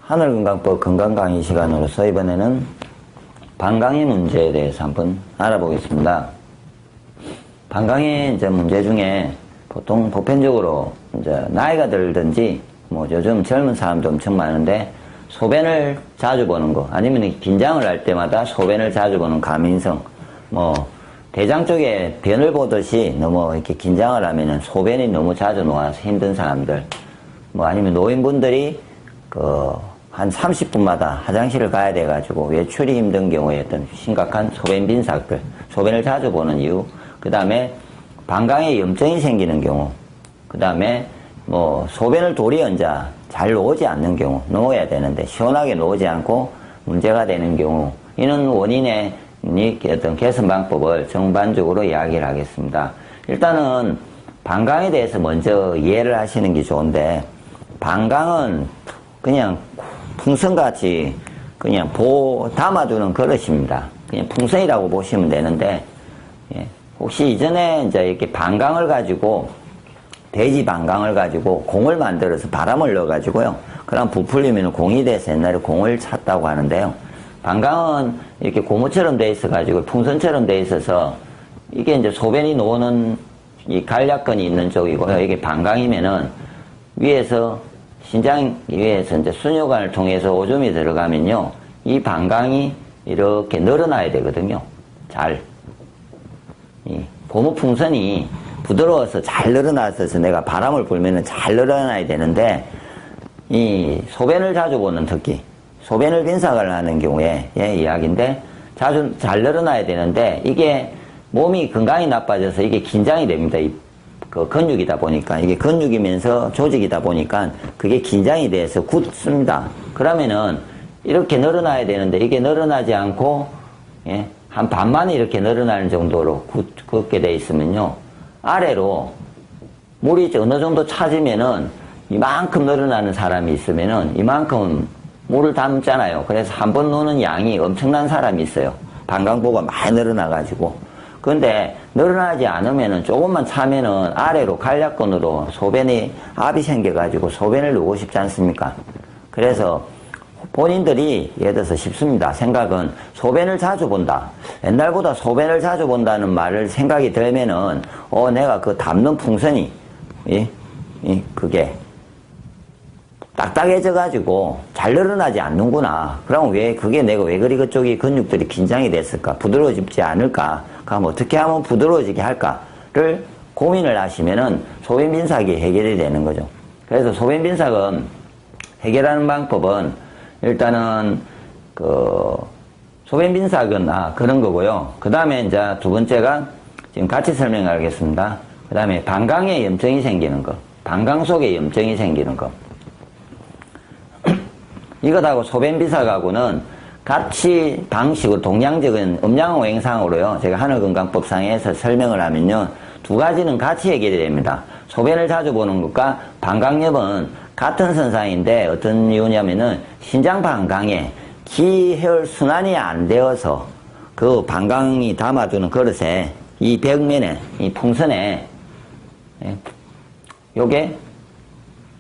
하늘건강법 건강강의 시간으로서 이번에는 방광의 문제에 대해서 한번 알아보겠습니다. 방광의 이제 문제 중에 보통 보편적으로 이제 나이가 들든지 뭐 요즘 젊은 사람도 엄청 많은데 소변을 자주 보는 거, 아니면 긴장을 할 때마다 소변을 자주 보는 과민성, 뭐 대장 쪽에 변을 보듯이 너무 이렇게 긴장을 하면은 소변이 너무 자주 나와서 힘든 사람들, 뭐 아니면 노인분들이 한 30분마다 화장실을 가야 돼가지고 외출이 힘든 경우에 어떤 심각한 소변 빈사들, 소변을 자주 보는 이유, 그 다음에 방광에 염증이 생기는 경우, 그 다음에 뭐 소변을 도리 앉아 잘 놓지 않는 경우, 놓아야 되는데 시원하게 놓지 않고 문제가 되는 경우, 이런 원인의 어떤 개선 방법을 전반적으로 이야기를 하겠습니다. 일단은 방광에 대해서 먼저 이해를 하시는 게 좋은데, 방광은 그냥 풍선같이 그냥 담아두는 그릇입니다. 그냥 풍선이라고 보시면 되는데, 혹시 이전에 이제 이렇게 방광을 가지고, 돼지 방광을 가지고 공을 만들어서 바람을 넣어가지고요, 그럼 부풀리면 공이 돼서 옛날에 공을 찼다고 하는데요. 방광은 이렇게 고무처럼 돼 있어가지고 풍선처럼 돼 있어서 이게 이제 소변이 나오는 이 간략근이 있는 쪽이고요. 이게 방광이면은 위에서 신장 위에서 이제 순뇨관을 통해서 오줌이 들어가면요, 이 방광이 이렇게 늘어나야 되거든요. 이 고무풍선이 부드러워서 잘 늘어나서 내가 바람을 불면은 잘 늘어나야 되는데, 이 소변을 자주 보는, 특히 소변을 빈삭을 하는 경우에 이야기인데, 자주 잘 늘어나야 되는데 이게 몸이 건강이 나빠져서 이게 긴장이 됩니다. 그 근육이다 보니까, 이게 근육이면서 조직이다 보니까 그게 긴장이 돼서 굳습니다. 그러면은 이렇게 늘어나야 되는데 이게 늘어나지 않고 한 반만 이렇게 늘어나는 정도로 굳게 돼 있으면요, 아래로 물이 어느 정도 차지면은 이만큼 늘어나는 사람이 있으면은 이만큼 물을 담잖아요. 그래서 한 번 노는 양이 엄청난 사람이 있어요. 방광보가 많이 늘어나가지고. 근데 늘어나지 않으면은 조금만 차면은 아래로 간략근으로 소변이 압이 생겨가지고 소변을 누고 싶지 않습니까? 그래서 본인들이 예를 들어서 쉽습니다. 생각은 소변을 자주 본다. 옛날보다 소변을 자주 본다는 말을 생각이 들면은 내가 그 담는 풍선이 그게 딱딱해져가지고 잘 늘어나지 않는구나. 그럼 내가 왜 그리 그쪽이 근육들이 긴장이 됐을까? 부드러워지지 않을까? 그럼 어떻게 하면 부드러워지게 할까를 고민을 하시면은 소변 빈삭이 해결이 되는 거죠. 그래서 소변 빈삭은 해결하는 방법은 일단은 소변 빈삭은 그런 거고요. 그 다음에 이제 두 번째가 지금 같이 설명하겠습니다. 그 다음에 방광에 염증이 생기는 거, 방광 속에 염증이 생기는 거. 이것하고 소변 빈삭하고는 같이 방식으로 동양적인 음양오행상으로요, 제가 하늘건강법상에서 설명을 하면요, 두 가지는 같이 해결이 됩니다. 소변을 자주 보는 것과 방광염은 같은 선상인데 어떤 이유냐면은 신장 방광에 기혈 순환이 안 되어서 그 방광이 담아두는 그릇에 이 벽면에 이 풍선에 요게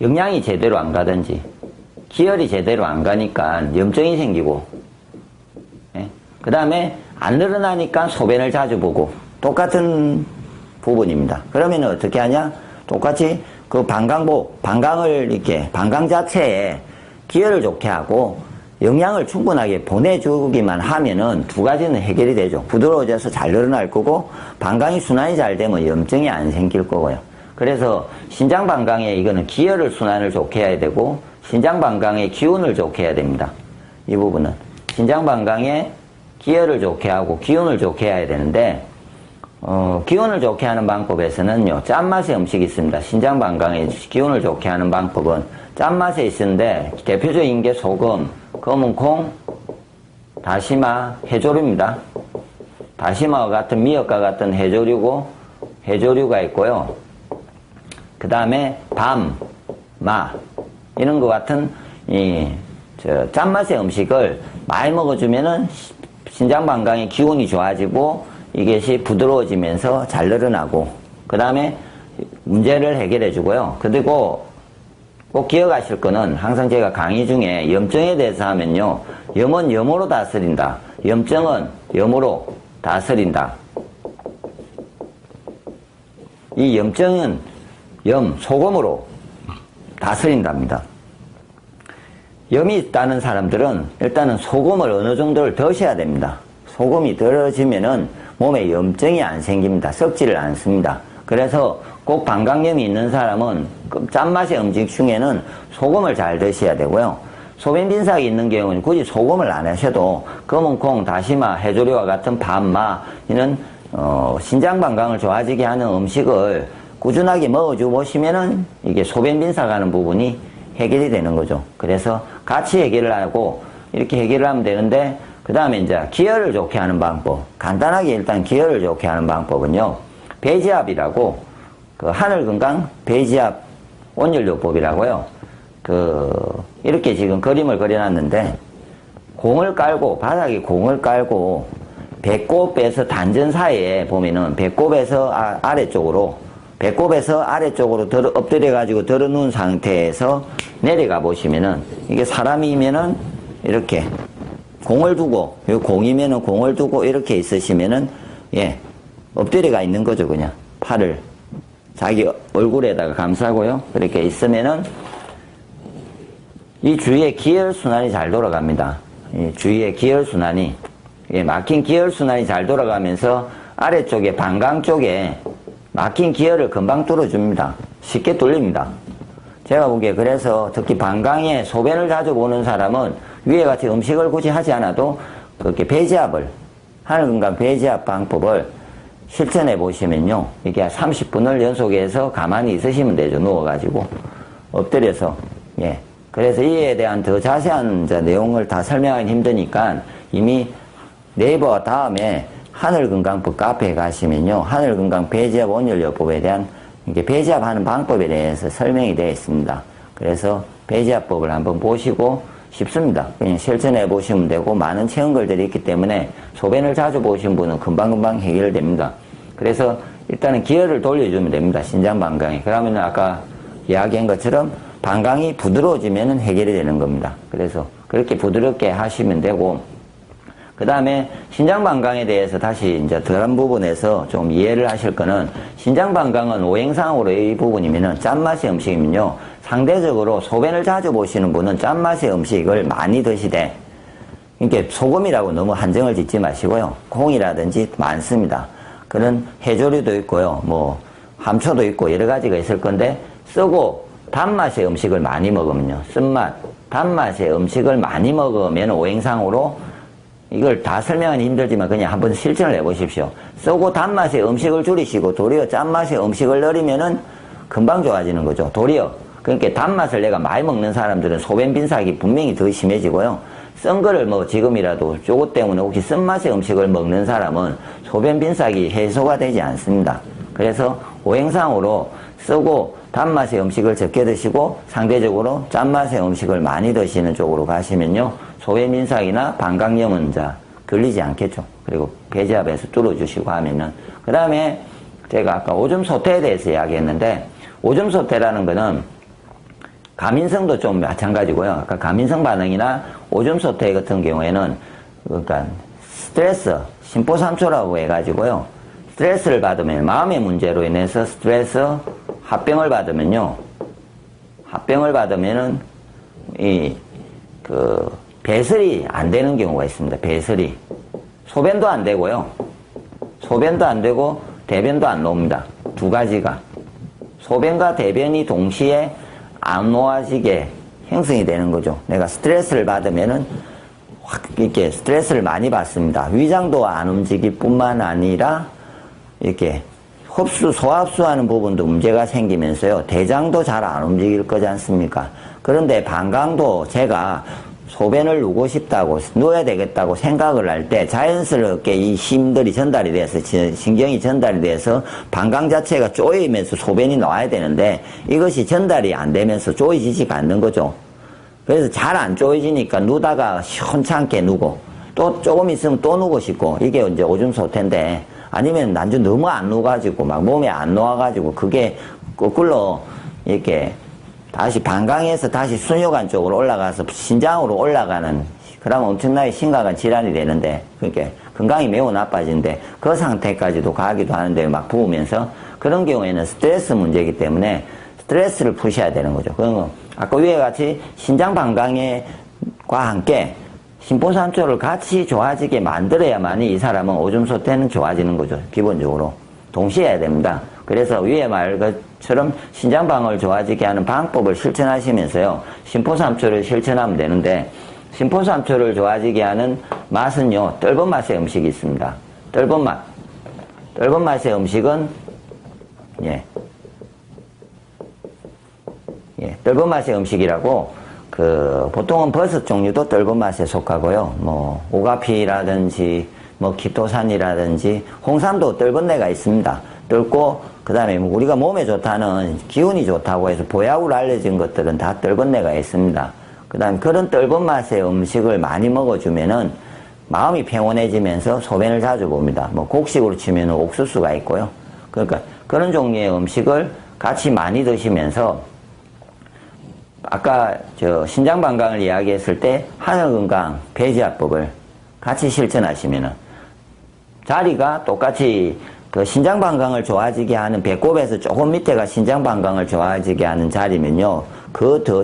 영양이 제대로 안 가든지 기혈이 제대로 안 가니까 염증이 생기고, 그 다음에 안 늘어나니까 소변을 자주 보고, 똑같은 부분입니다. 그러면 어떻게 하냐? 똑같이 그 방광을 이렇게 방광 자체에 기혈을 좋게 하고 영양을 충분하게 보내주기만 하면은 두 가지는 해결이 되죠. 부드러워져서 잘 늘어날 거고, 방광이 순환이 잘 되면 염증이 안 생길 거고요. 그래서 신장 방광에 이거는 기혈을 순환을 좋게 해야 되고, 신장 방광의 기운을 좋게 해야 됩니다. 이 부분은 신장 방광에 기혈을 좋게 하고 기운을 좋게 해야 되는데, 기운을 좋게 하는 방법에서는요, 짠맛의 음식이 있습니다. 신장 방광에 기운을 좋게 하는 방법은 짠맛에 있는데, 대표적인 게 소금, 검은콩, 다시마, 해조류입니다. 다시마와 같은 미역과 같은 해조류가 있고요. 그 다음에 밤, 마, 이런 것 같은 짠맛의 음식을 많이 먹어주면은 신장 방광의 기운이 좋아지고 이것이 부드러워지면서 잘 늘어나고, 그 다음에 문제를 해결해 주고요. 그리고 꼭 기억하실 거는 항상 제가 강의 중에 염증에 대해서 하면요. 염은 염으로 다스린다. 염증은 염으로 다스린다. 이 염증은 소금으로 다스린답니다. 염이 있다는 사람들은 일단은 소금을 어느 정도를 드셔야 됩니다. 소금이 덜어지면은 몸에 염증이 안 생깁니다. 썩지를 않습니다. 그래서 꼭 방광염이 있는 사람은 짠맛의 음식 중에는 소금을 잘 드셔야 되고요. 소변빈삭이 있는 경우는 굳이 소금을 안 하셔도 검은콩, 다시마, 해조류와 같은 밥마 이는 신장 방광을 좋아지게 하는 음식을 꾸준하게 먹어주고 보시면은 이게 소변빈삭하는 부분이 해결이 되는 거죠. 그래서 같이 해결을 하고 이렇게 해결을 하면 되는데 그 다음에 이제 기혈을 좋게 하는 방법. 간단하게 일단 기혈을 좋게 하는 방법은요. 배지압이라고 그 하늘건강 배지압 온열요법이라고요. 이렇게 지금 그림을 그려놨는데 공을 깔고 바닥에 공을 깔고 배꼽에서 단전 사이에 보면은 배꼽에서 아래쪽으로 엎드려 가지고 들어 누운 상태에서 내려가 보시면은 이게 사람이면은 이렇게 공을 두고 요 공이면은 공을 두고 이렇게 있으시면은 엎드려가 있는 거죠. 그냥 팔을 자기 얼굴에다가 감싸고요. 그렇게 있으면은 이 주위에 기혈순환이 잘 돌아갑니다. 이 주위에 기혈순환이 막힌 기혈순환이 잘 돌아가면서 아래쪽에 방광 쪽에 막힌 기혈을 금방 뚫어줍니다. 쉽게 뚫립니다. 제가 보기에 그래서 특히 방광에 소변을 자주 보는 사람은 위에 같이 음식을 굳이 하지 않아도 그렇게 배지압을 하늘건강 배지압 방법을 실천해 보시면요. 이게 30분을 연속해서 가만히 있으시면 되죠. 누워가지고 엎드려서 그래서 이에 대한 더 자세한 내용을 다 설명하기 힘드니까 이미 네이버 다음에 하늘건강법 카페에 가시면요. 하늘건강 배지압 온열요법에 대한 이게 배지압하는 방법에 대해서 설명이 되어 있습니다. 그래서 배지압법을 한번 보시고 쉽습니다. 그냥 실천해 보시면 되고 많은 체험글들이 있기 때문에 소변을 자주 보신 분은 금방금방 해결됩니다. 그래서 일단은 기혈을 돌려주면 됩니다. 신장 방광이. 그러면 아까 이야기한 것처럼 방광이 부드러워지면 해결이 되는 겁니다. 그래서 그렇게 부드럽게 하시면 되고 그 다음에 신장방광에 대해서 다시 이제 덜한 부분에서 좀 이해를 하실 거는 신장방광은 오행상으로 이 부분이면은 짠맛의 음식이면요. 상대적으로 소변을 자주 보시는 분은 짠맛의 음식을 많이 드시되 이렇게 소금이라고 너무 한정을 짓지 마시고요. 콩이라든지 많습니다. 그런 해조류도 있고요. 뭐 함초도 있고 여러 가지가 있을 건데 쓰고 단맛의 음식을 많이 먹으면요. 쓴맛, 단맛의 음식을 많이 먹으면 오행상으로 이걸 다 설명하기 힘들지만 그냥 한번 실천을 해보십시오. 쓰고 단맛의 음식을 줄이시고 도리어 짠맛의 음식을 늘리면은 금방 좋아지는 거죠. 도리어. 그러니까 단맛을 내가 많이 먹는 사람들은 소변 빈삭이 분명히 더 심해지고요. 쓴 거를 뭐 지금이라도 요것 때문에 혹시 쓴맛의 음식을 먹는 사람은 소변 빈삭이 해소가 되지 않습니다. 그래서 오행상으로 쓰고 단맛의 음식을 적게 드시고 상대적으로 짠맛의 음식을 많이 드시는 쪽으로 가시면요. 소변빈삭이나 방광염은 이제 걸리지 않겠죠. 그리고 배지압에서 뚫어주시고 하면은. 그 다음에 제가 아까 오줌소태에 대해서 이야기했는데 오줌소태라는 거는 가민성도 좀 마찬가지고요. 아까 가민성 반응이나 오줌소태 같은 경우에는 그러니까 스트레스, 심포삼초라고 해가지고요. 스트레스를 받으면 마음의 문제로 인해서 스트레스, 합병을 받으면요. 합병을 받으면은 배설이 안 되는 경우가 있습니다. 배설이. 소변도 안 되고요. 소변도 안 되고 대변도 안 나옵니다. 두 가지가. 소변과 대변이 동시에 안 놓아지게 형성이 되는 거죠. 내가 스트레스를 받으면은 확 이렇게 스트레스를 많이 받습니다. 위장도 안 움직일 뿐만 아니라 이렇게 소합수하는 부분도 문제가 생기면서요. 대장도 잘 안 움직일 거지 않습니까? 그런데 방광도 제가 소변을 누고 싶다고, 누워야 되겠다고 생각을 할 때 자연스럽게 이 힘들이 전달이 돼서, 신경이 전달이 돼서 방광 자체가 쪼이면서 소변이 나와야 되는데 이것이 전달이 안 되면서 쪼이지지가 않는 거죠. 그래서 잘 안 쪼이지니까 누다가 시원찮게 누고 또 조금 있으면 또 누고 싶고 이게 이제 오줌소태인데 아니면 난주 너무 안 누가지고 막 몸에 안 놓아가지고 그게 거꾸로 이렇게 다시 방광에서 다시 순혈관 쪽으로 올라가서 신장으로 올라가는, 그러면 엄청나게 심각한 질환이 되는데, 그러니까 건강이 매우 나빠지는데 그 상태까지도 가기도 하는데 막 부으면서, 그런 경우에는 스트레스 문제이기 때문에 스트레스를 푸셔야 되는 거죠. 그러면 아까 위에 같이 신장 방광과 함께 심포삼초를 같이 좋아지게 만들어야만이 이 사람은 오줌 소태는 좋아지는 거죠. 기본적으로 동시에 해야 됩니다. 그래서 위에 말 것처럼 신장 방광을 좋아지게 하는 방법을 실천하시면서요, 심포삼초를 실천하면 되는데, 심포삼초를 좋아지게 하는 맛은요, 떫은 맛의 음식이 있습니다. 떫은 맛. 떫은 맛의 음식은, 떫은 맛의 음식이라고, 보통은 버섯 종류도 떫은 맛에 속하고요. 뭐, 오가피라든지, 뭐, 키토산이라든지, 홍삼도 떫은 내가 있습니다. 떫고, 그 다음에 우리가 몸에 좋다는, 기운이 좋다고 해서 보약으로 알려진 것들은 다 떫은 내가 있습니다. 그 다음에 그런 떫은 맛의 음식을 많이 먹어주면은 마음이 평온해지면서 소변을 자주 봅니다. 뭐 곡식으로 치면 옥수수가 있고요. 그러니까 그런 종류의 음식을 같이 많이 드시면서, 아까 신장 방광을 이야기했을 때 하늘건강 배지압법을 같이 실천하시면은 자리가 똑같이 그 신장 방광을 좋아지게 하는 배꼽에서 조금 밑에가 신장 방광을 좋아지게 하는 자리면요,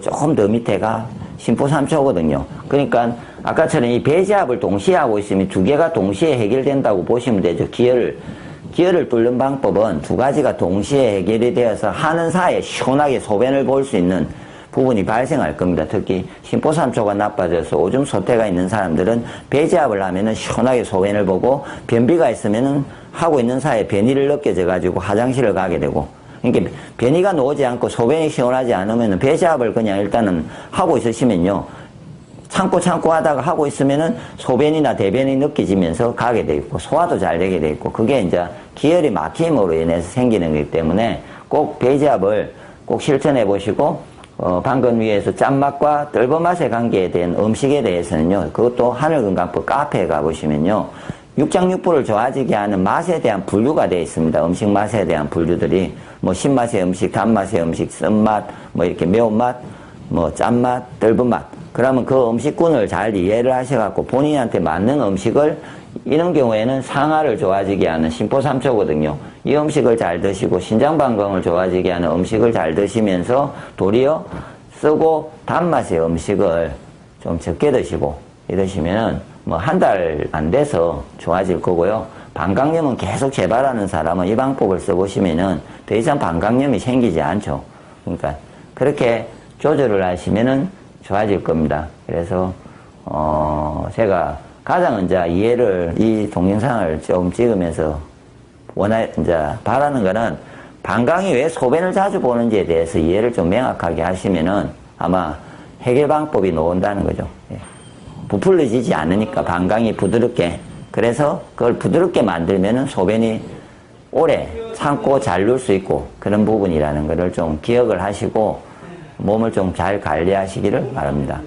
조금 더 밑에가 심포삼초거든요. 그러니까 아까처럼 이 배지압을 동시에 하고 있으면 두 개가 동시에 해결된다고 보시면 되죠. 기혈을 뚫는 방법은 두 가지가 동시에 해결이 되어서 하는 사이에 시원하게 소변을 볼 수 있는 부분이 발생할 겁니다. 특히 심포삼초가 나빠져서 오줌 소태가 있는 사람들은 배지압을 하면은 시원하게 소변을 보고, 변비가 있으면은 하고 있는 사이에 변이를 느껴져 가지고 화장실을 가게 되고, 그러니까 변이가 나오지 않고 소변이 시원하지 않으면 배지압을 그냥 일단은 하고 있으시면요, 참고 하다가 하고 있으면은 소변이나 대변이 느껴지면서 가게 돼 있고, 소화도 잘 되게 돼 있고, 그게 이제 기혈이 막힘으로 인해서 생기는 거기 때문에 꼭 배지압을 꼭 실천해 보시고, 방금 위에서 짠맛과 떫은 맛의 관계에 대한 음식에 대해서는요, 그것도 하늘건강법 카페에 가보시면요, 육장육부를 좋아지게 하는 맛에 대한 분류가 되어 있습니다. 음식 맛에 대한 분류들이, 뭐 신맛의 음식, 단맛의 음식, 쓴맛, 뭐 이렇게 매운맛, 뭐 짠맛, 떫은 맛. 그러면 그 음식군을 잘 이해를 하셔갖고 본인한테 맞는 음식을, 이런 경우에는 상하를 좋아지게 하는 심포삼초거든요. 이 음식을 잘 드시고 신장 방광을 좋아지게 하는 음식을 잘 드시면서 도리어 쓰고 단맛의 음식을 좀 적게 드시고 이러시면은 뭐 한 달 안 돼서 좋아질 거고요. 방광염은 계속 재발하는 사람은 이 방법을 써보시면은 더 이상 방광염이 생기지 않죠. 그러니까 그렇게 조절을 하시면은 좋아질 겁니다. 그래서 제가 가장 이제 이 동영상을 좀 찍으면서 바라는 거는, 방광이 왜 소변을 자주 보는지에 대해서 이해를 좀 명확하게 하시면은 아마 해결 방법이 나온다는 거죠. 부풀려지지 않으니까 방광이 부드럽게. 그래서 그걸 부드럽게 만들면은 소변이 오래 참고 잘 누울 수 있고, 그런 부분이라는 것을 좀 기억을 하시고 몸을 좀 잘 관리하시기를 바랍니다.